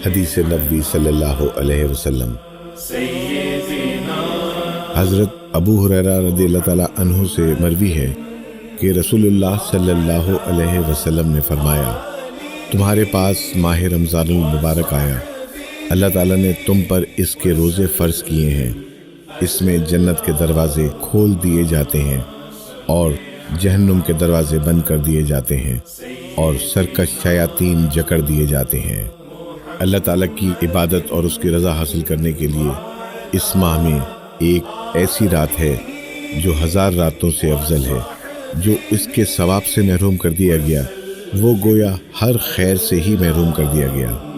حدیث نبوی صلی اللہ علیہ وسلم۔ حضرت ابو ہریرہ رضی اللہ تعالیٰ عنہ سے مروی ہے کہ رسول اللہ صلی اللہ علیہ وسلم نے فرمایا، تمہارے پاس ماہ رمضان المبارک آیا، اللہ تعالیٰ نے تم پر اس کے روزے فرض کیے ہیں، اس میں جنت کے دروازے کھول دیے جاتے ہیں اور جہنم کے دروازے بند کر دیے جاتے ہیں اور سرکش شیاطین جکڑ دیے جاتے ہیں۔ اللہ تعالیٰ کی عبادت اور اس کی رضا حاصل کرنے کے لیے اس ماہ میں ایک ایسی رات ہے جو 1000 راتوں سے افضل ہے۔ جو اس کے ثواب سے محروم کر دیا گیا وہ گویا ہر خیر سے ہی محروم کر دیا گیا۔